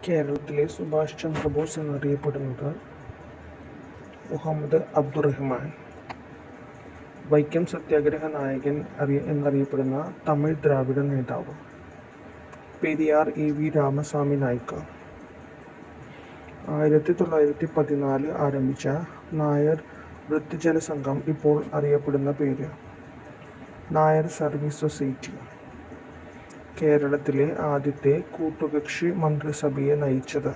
കേരളത്തിലെ സുഭാഷ് ചന്ദ്രബോസ് എന്നറിയപ്പെടുന്നത് മുഹമ്മദ് അബ്ദുറഹിമാൻ. വൈക്കം സത്യാഗ്രഹ നായകൻ എന്നറിയപ്പെടുന്ന തമിഴ് ദ്രാവിഡ നേതാവ് പെരിയാർ എ.വി. രാമസ്വാമി നായ്ക്കർ. 1914 ആരംഭിച്ച നായർ വൃദ്ധജന സംഘം ഇപ്പോൾ അറിയപ്പെടുന്ന പേര് നായർ സർവീസ് സൊസൈറ്റി. കേരളത്തിലെ ആദ്യത്തെ കൂട്ടുകക്ഷി മന്ത്രിസഭയെ നയിച്ചത്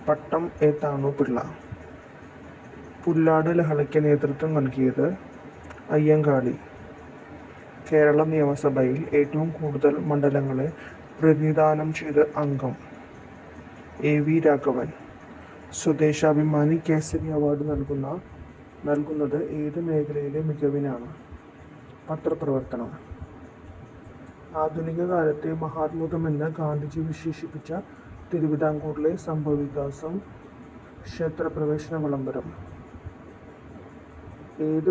പട്ടം എ താണുപിള്ള. പുല്ലാട് ലഹളയ്ക്ക് നേതൃത്വം നൽകിയത് അയ്യങ്കാളി. കേരള നിയമസഭയിൽ ഏറ്റവും കൂടുതൽ മണ്ഡലങ്ങളെ പ്രതിനിധാനം ചെയ്ത അംഗം എ.വി. രാഘവൻ. സ്വദേശാഭിമാനി കേസരി അവാർഡ് നൽകുന്നത് ഏത് മേഖലയിലെ മികവിനാണ്? പത്രപ്രവർത്തനം. ആധുനിക കാലത്തെ മഹാത്ഭുതമെന്ന് ഗാന്ധിജി വിശേഷിപ്പിച്ച തിരുവിതാംകൂറിലെ സംഭവവികാസം ക്ഷേത്രപ്രവേശന വിളംബരം. ഏത്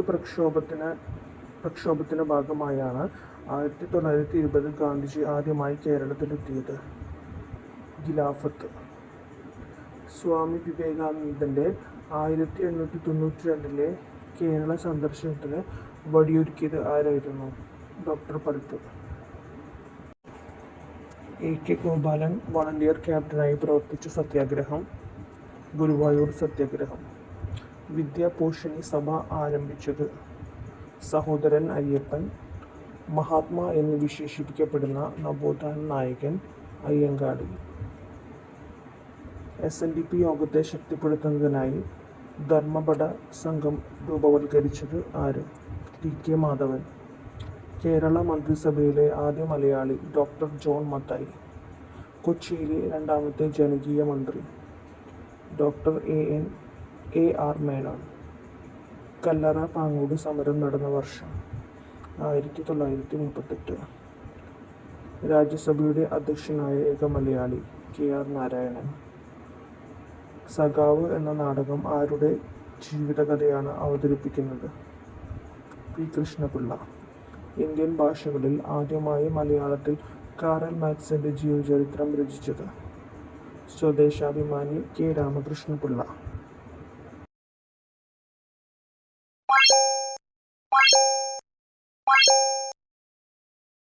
പ്രക്ഷോഭത്തിന് ഭാഗമായാണ് 1920 ഗാന്ധിജി ആദ്യമായി കേരളത്തിലെത്തിയത്? ഖിലാഫത്ത്. സ്വാമി വിവേകാനന്ദന്റെ 1892 കേരള സന്ദർശനത്തിന് വഴിയൊരുക്കിയത് ആരായിരുന്നു? ഡോക്ടർ പൽപ്. എ.കെ. ഗോപാലൻ വളണ്ടിയർ ക്യാപ്റ്റനായി പ്രവർത്തിച്ച സത്യാഗ്രഹം ഗുരുവായൂർ സത്യാഗ്രഹം. വിദ്യാപോഷിണി സഭ ആരംഭിച്ചത് സഹോദരൻ അയ്യപ്പൻ. മഹാത്മാ എന്ന് വിശേഷിപ്പിക്കപ്പെടുന്ന നവോത്ഥാന നായകൻ അയ്യങ്കാളി. SNDP യോഗത്തെ ശക്തിപ്പെടുത്തുന്നതിനായി ധർമ്മപട സംഘം രൂപവത്കരിച്ചത് ആര്? T.K. മാധവൻ. കേരള മന്ത്രിസഭയിലെ ആദ്യ മലയാളി ഡോക്ടർ ജോൺ മത്തായി. കൊച്ചിയിലെ രണ്ടാമത്തെ ജനകീയ മന്ത്രി ഡോക്ടർ A.R. മേനോൻ. കല്ലറ പാങ്ങോട് സമരം നടന്ന വർഷം 1938. രാജ്യസഭയുടെ അധ്യക്ഷനായ ഏക മലയാളി K.R. നാരായണൻ. സഖാവ് എന്ന നാടകം ആരുടെ ജീവിതകഥയാണ് അവതരിപ്പിക്കുന്നത്? P. കൃഷ്ണപിള്ള. ഇന്ത്യൻ ഭാഷകളിൽ ആദ്യമായി മലയാളത്തിൽ കാറൽ മാർക്സിന്റെ ജീവചരിത്രം രചിച്ചത് സ്വദേശാഭിമാനി K. രാമകൃഷ്ണപിള്ള.